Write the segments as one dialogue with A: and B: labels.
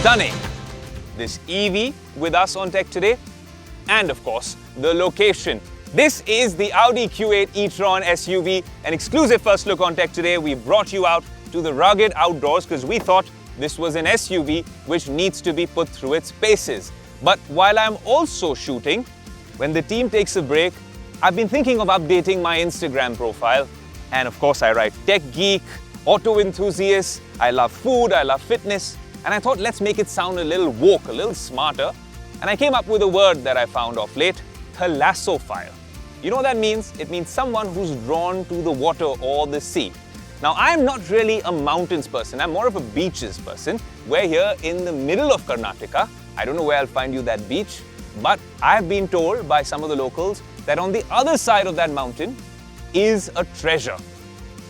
A: stunning. This EV with us on Tech Today, and of course, the location. This is the Audi Q8 e-tron SUV, an exclusive first look on Tech Today. We brought you out to the rugged outdoors because we thought this was an SUV which needs to be put through its paces. But while I'm also shooting, when the team takes a break, I've been thinking of updating my Instagram profile. And of course, I write tech geek, auto enthusiast, I love food, I love fitness. And I thought, let's make it sound a little woke, a little smarter. And I came up with a word that I found of late, thalassophile. You know what that means? It means someone who's drawn to the water or the sea. Now, I'm not really a mountains person. I'm more of a beaches person. We're here in the middle of Karnataka. I don't know where I'll find you that beach, but I've been told by some of the locals that on the other side of that mountain is a treasure.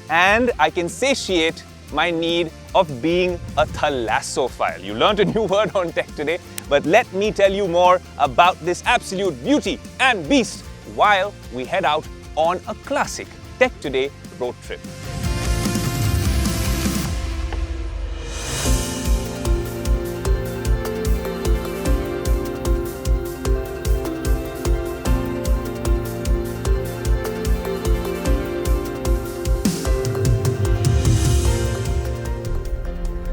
A: And I can satiate my need of being a thalassophile. You learned a new word on Tech Today, but let me tell you more about this absolute beauty and beast while we head out on a classic Tech Today road trip.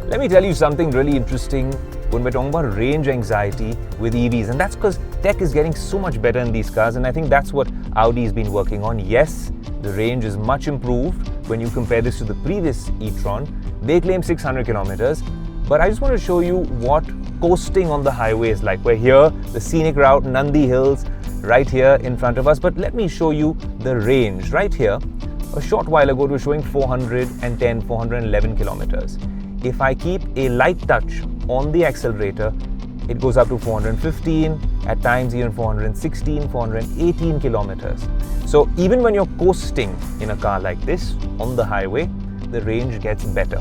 A: Let me tell you something really interesting when we're talking about range anxiety with EVs, and that's because tech is getting so much better in these cars, and I think that's what Audi's been working on. Yes, the range is much improved when you compare this to the previous e-tron. They claim 600 kilometers, but I just want to show you what coasting on the highway is like. We're here, the scenic route, Nandi Hills, right here in front of us, but let me show you the range. Right here, a short while ago, it was showing 410, 411 kilometers. If I keep a light touch on the accelerator, it goes up to 415, at times even 416, 418 kilometers. So even when you're coasting in a car like this on the highway, the range gets better.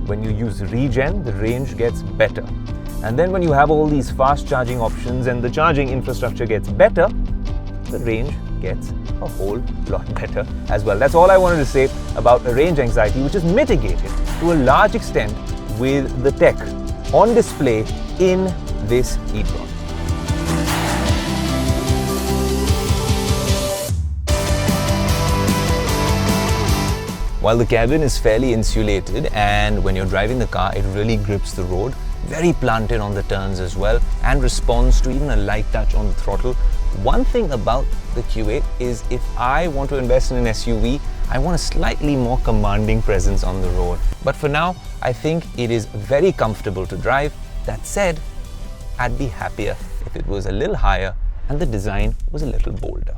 A: When you use regen, the range gets better. And then when you have all these fast charging options and the charging infrastructure gets better, the range gets a whole lot better as well. That's all I wanted to say about range anxiety, which is mitigated to a large extent with the tech on display in this e-tron. While the cabin is fairly insulated, and when you're driving the car, it really grips the road, very planted on the turns as well, and responds to even a light touch on the throttle. One thing about the Q8 is if I want to invest in an SUV, I want a slightly more commanding presence on the road. But for now, I think it is very comfortable to drive. That said, I'd be happier if it was a little higher and the design was a little bolder.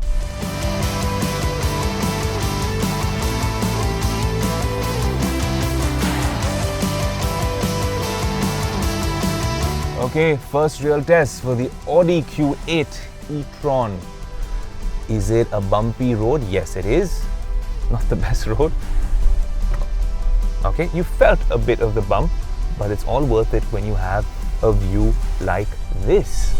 A: Okay, first real test for the Audi Q8 e-tron. Is it a bumpy road? Yes, it is. Not the best road. Okay, you felt a bit of the bump, but it's all worth it when you have a view like this.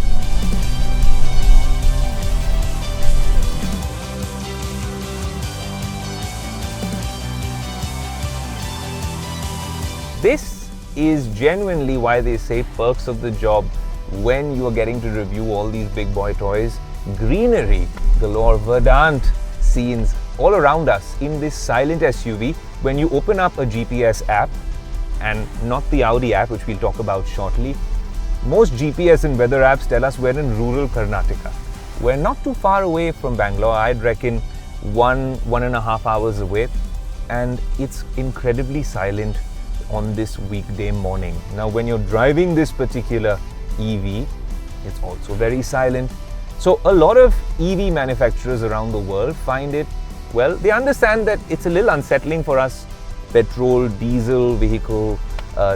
A: This is genuinely why they say perks of the job when you are getting to review all these big boy toys. Greenery galore, verdant scenes all around us in this silent SUV. When you open up a GPS app, and not the Audi app, which we'll talk about shortly, most GPS and weather apps tell us we're in rural Karnataka. We're not too far away from Bangalore. I'd reckon 1.5 hours away, and it's incredibly silent on this weekday morning. Now, when you're driving this particular EV, it's also very silent. So a lot of EV manufacturers around the world find it, well, they understand that it's a little unsettling for us petrol, diesel vehicle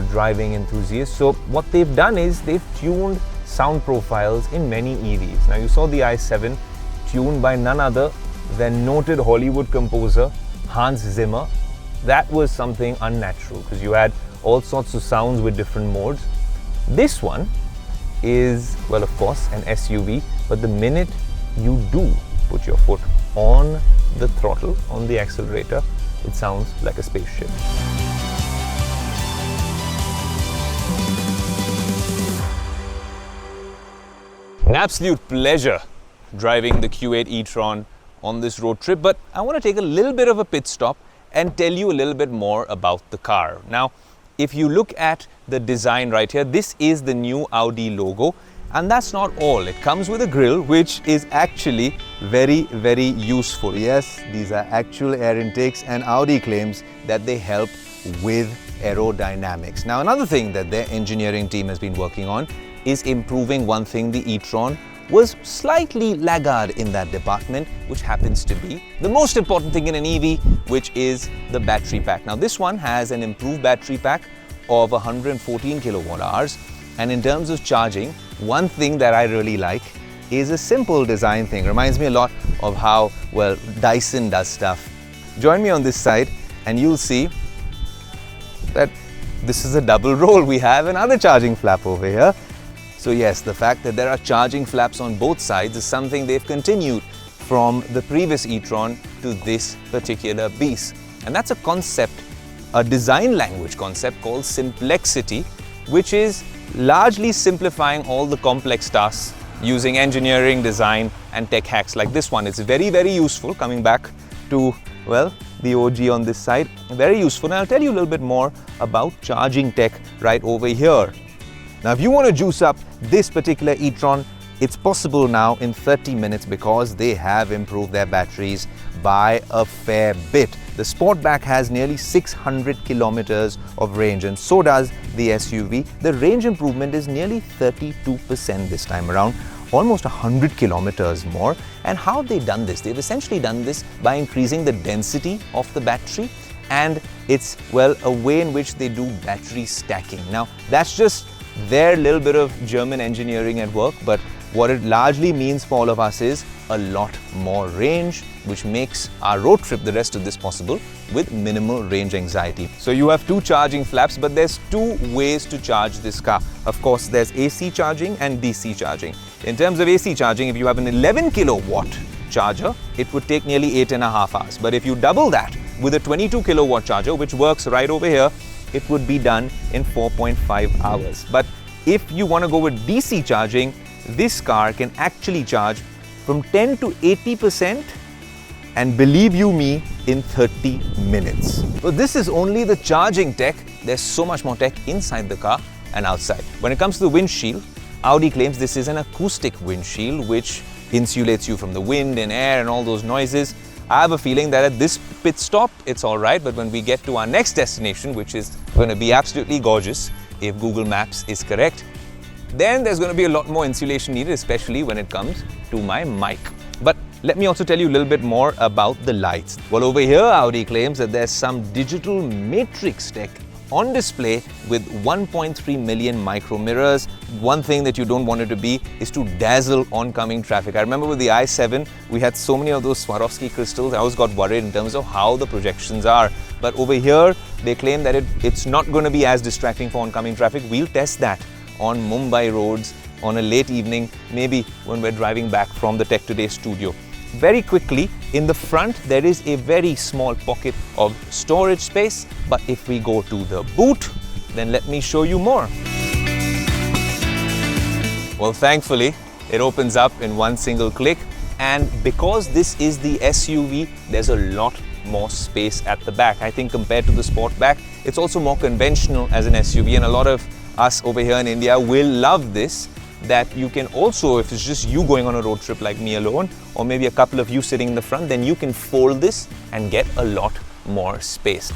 A: driving enthusiasts. So what they've done is they've tuned sound profiles in many EVs. Now, you saw the i7 tuned by none other than noted Hollywood composer Hans Zimmer. That was something unnatural because you had all sorts of sounds with different modes. This one is, well, of course, an SUV, but the minute you do put your foot on the throttle, on the accelerator, it sounds like a spaceship. An absolute pleasure driving the Q8 e-tron on this road trip, but I want to take a little bit of a pit stop and tell you a little bit more about the car. Now, if you look at the design right here, this is the new Audi logo, and that's not all. It comes with a grille, which is actually very, very useful. Yes, these are actual air intakes, and Audi claims that they help with aerodynamics. Now, another thing that their engineering team has been working on is improving one thing the e-tron was slightly laggard in that department, which happens to be the most important thing in an EV, which is the battery pack. Now, this one has an improved battery pack of 114 kilowatt hours. And in terms of charging, one thing that I really like is a simple design thing. Reminds me a lot of how, well, Dyson does stuff. Join me on this side and you'll see that this is a double roll. We have another charging flap over here. So yes, the fact that there are charging flaps on both sides is something they've continued from the previous e-tron to this particular piece. And that's a concept, a design language concept called simplexity, which is largely simplifying all the complex tasks using engineering, design, and tech hacks like this one. It's very, very useful. Coming back to, well, the OG on this side, very useful. And I'll tell you a little bit more about charging tech right over here. Now, if you want to juice up this particular e-tron, it's possible now in 30 minutes because they have improved their batteries by a fair bit. The Sportback has nearly 600 kilometers of range, and so does the SUV. The range improvement is nearly 32% this time around, almost 100 kilometers more. And how have they done this? They've essentially done this by increasing the density of the battery, and it's, well, a way in which they do battery stacking. Now, that's just their little bit of German engineering at work, but what it largely means for all of us is a lot more range, which makes our road trip, the rest of this, possible with minimal range anxiety. So you have two charging flaps, but there's two ways to charge this car. Of course, there's AC charging and DC charging. In terms of AC charging, if you have an 11 kilowatt charger, it would take nearly 8.5 hours. But if you double that with a 22 kilowatt charger, which works right over here, it would be done in 4.5 hours. But if you want to go with DC charging, this car can actually charge from 10 to 80%, and believe you me, in 30 minutes. So this is only the charging tech. There's so much more tech inside the car and outside. When it comes to the windshield, Audi claims this is an acoustic windshield which insulates you from the wind and air and all those noises. I have a feeling that at this pit stop, it's all right, but when we get to our next destination, which is going to be absolutely gorgeous, if Google Maps is correct, then there's going to be a lot more insulation needed, especially when it comes to my mic. But let me also tell you a little bit more about the lights. Well, over here, Audi claims that there's some digital matrix tech on display with 1.3 million micro mirrors. One thing that you don't want it to be is to dazzle oncoming traffic. I remember with the i7, we had so many of those Swarovski crystals. I always got worried in terms of how the projections are. But over here, they claim that it's not going to be as distracting for oncoming traffic. We'll test that on Mumbai roads on a late evening, maybe when we're driving back from the Tech Today studio. Very quickly, in the front, there is a very small pocket of storage space. But if we go to the boot, then let me show you more. Well, thankfully, it opens up in one single click. And because this is the SUV, there's a lot more space at the back. I think compared to the Sportback, it's also more conventional as an SUV. And a lot of us over here in India will love this, that you can also, if it's just you going on a road trip like me alone, or maybe a couple of you sitting in the front, then you can fold this and get a lot more space.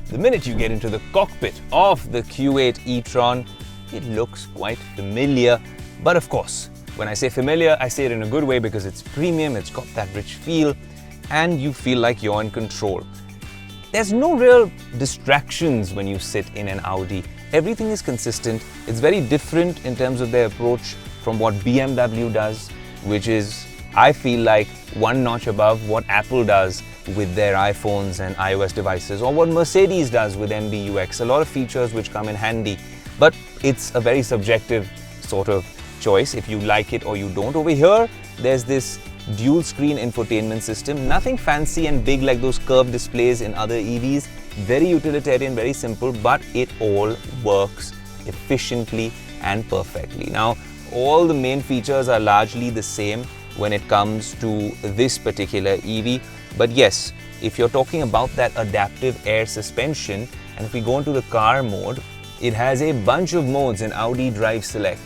A: The minute you get into the cockpit of the Q8 e-tron, it looks quite familiar. But of course, when I say familiar, I say it in a good way because it's premium, it's got that rich feel, and you feel like you're in control. There's no real distractions when you sit in an Audi. Everything is consistent. It's very different in terms of their approach from what BMW does, which is, I feel like, one notch above what Apple does with their iPhones and iOS devices, or what Mercedes does with MBUX. A lot of features which come in handy, but it's a very subjective sort of choice if you like it or you don't. Over here, there's this dual screen infotainment system, nothing fancy and big like those curved displays in other EVs. very utilitarian, very simple, but it all works efficiently and perfectly. Now, all the main features are largely the same when it comes to this particular EV. But yes, if you're talking about that adaptive air suspension, and if we go into the car mode, it has a bunch of modes in Audi Drive Select.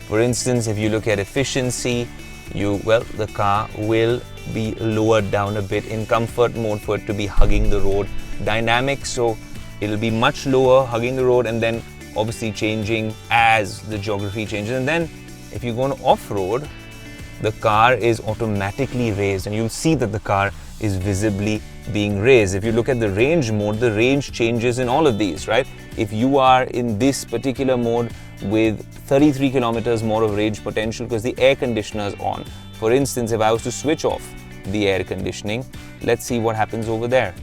A: For instance, if you look at efficiency, the car will be lowered down a bit. In comfort mode, for it to be hugging the road. Dynamic, so it'll be much lower, hugging the road, and then obviously changing as the geography changes. And then if you go on off-road, the car is automatically raised, and you'll see that the car is visibly being raised. If you look at the range mode, the range changes in all of these, right? If you are in this particular mode with 33 kilometers more of range potential because the air conditioner is on. For instance, if I was to switch off the air conditioning, let's see what happens over there.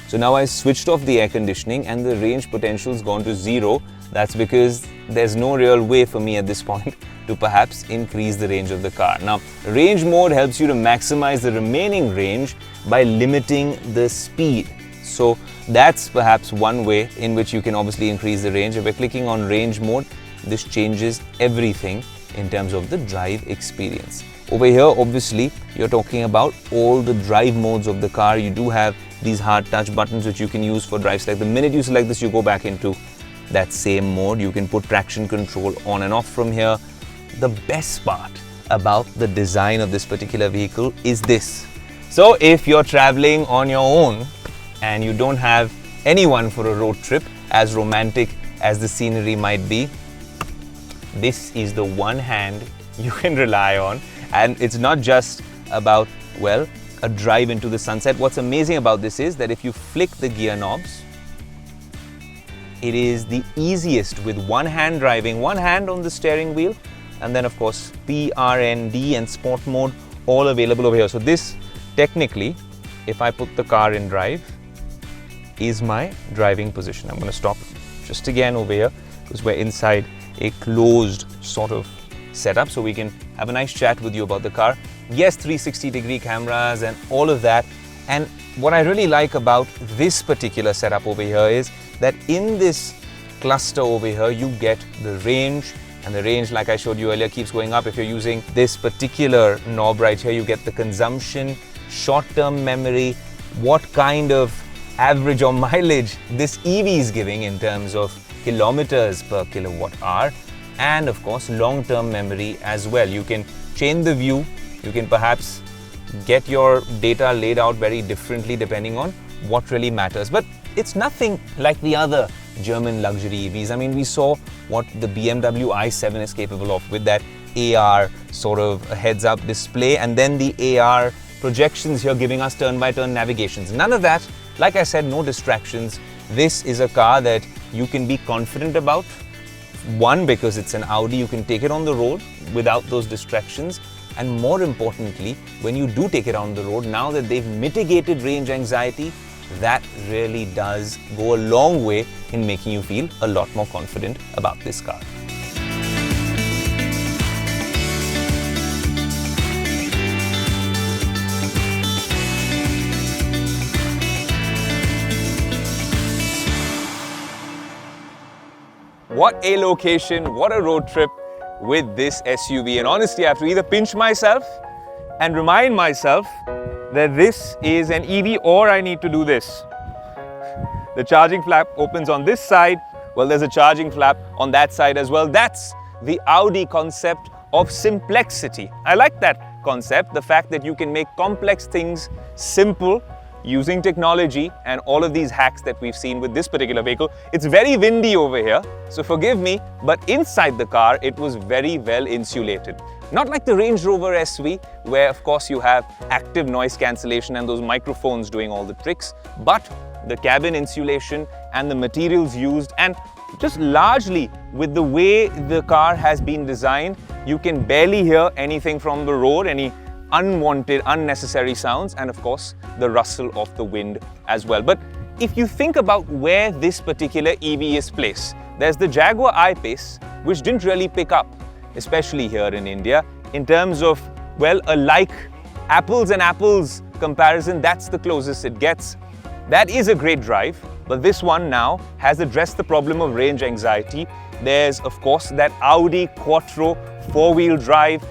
A: So now I switched off the air conditioning and the range potential has gone to 0. That's because there's no real way for me at this point to perhaps increase the range of the car. Now, range mode helps you to maximize the remaining range by limiting the speed. So that's perhaps one way in which you can obviously increase the range. If we're clicking on range mode, this changes everything in terms of the drive experience. Over here, obviously, you're talking about all the drive modes of the car. You do have these hard touch buttons which you can use for drive select. The minute you select this, you go back into that same mode. You can put traction control on and off from here. The best part about the design of this particular vehicle is this. So if you're traveling on your own and you don't have anyone for a road trip, as romantic as the scenery might be, this is the one hand you can rely on. And it's not just about, well, a drive into the sunset. What's amazing about this is that if you flick the gear knobs, it is the easiest with one hand driving, one hand on the steering wheel, and then of course P, R, N, D and sport mode all available over here. So this technically, if I put the car in drive, is my driving position. I'm going to stop just again over here because we're inside a closed sort of setup, so we can have a nice chat with you about the car. Yes, 360-degree cameras and all of that. And what I really like about this particular setup over here is that in this cluster over here, you get the range, and the range, like I showed you earlier, keeps going up. If you're using this particular knob right here, you get the consumption, short-term memory, what kind of average or mileage this EV is giving in terms of kilometers per kilowatt hour, and of course long-term memory as well. You can change the view, you can perhaps get your data laid out very differently depending on what really matters. But it's nothing like the other German luxury EVs. I mean, we saw what the BMW i7 is capable of with that AR sort of heads-up display, and then the AR projections here giving us turn-by-turn navigations. None of that. Like I said, no distractions. This is a car that you can be confident about. One, because it's an Audi, you can take it on the road without those distractions. And more importantly, when you do take it on the road, now that they've mitigated range anxiety, that really does go a long way in making you feel a lot more confident about this car. What a location, what a road trip with this SUV. And honestly, I have to either pinch myself and remind myself that this is an EV, or I need to do this. The charging flap opens on this side. Well, there's a charging flap on that side as well. That's the Audi concept of simplexity. I like that concept, the fact that you can make complex things simple using technology and all of these hacks that we've seen with this particular vehicle. It's very windy over here, so forgive me, but inside the car, it was very well insulated. Not like the Range Rover SV, where of course you have active noise cancellation and those microphones doing all the tricks, but the cabin insulation and the materials used, and just largely with the way the car has been designed, you can barely hear anything from the road, any unwanted, unnecessary sounds, and of course the rustle of the wind as well. But if you think about where this particular EV is placed, there's the Jaguar I-Pace, which didn't really pick up, especially here in India, in terms of, well, a like apples and apples comparison. That's the closest it gets. That is a great drive, but this one now has addressed the problem of range anxiety. There's, of course, that Audi Quattro four-wheel drive.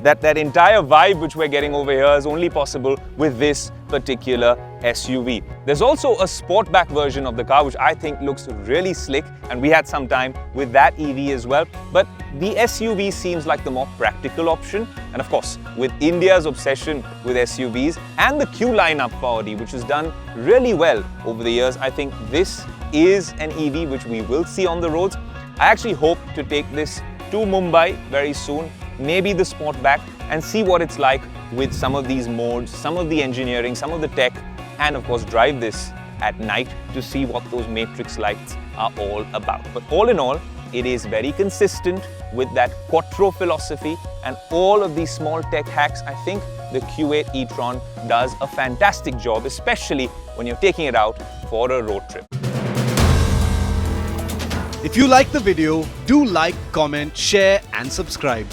A: That entire vibe which we're getting over here is only possible with this particular SUV. There's also a sportback version of the car which I think looks really slick, and we had some time with that EV as well. But the SUV seems like the more practical option, and of course with India's obsession with SUVs and the Q lineup for Audi, which has done really well over the years, I think this is an EV which we will see on the roads. I actually hope to take this to Mumbai very soon, maybe the Sportback, and see what it's like with some of these modes, some of the engineering, some of the tech, and of course drive this at night to see what those matrix lights are all about. But all in all, it is very consistent with that Quattro philosophy and all of these small tech hacks. I think the Q8 e-tron does a fantastic job, especially when you're taking it out for a road trip.
B: If you like the video, do like, comment, share and subscribe.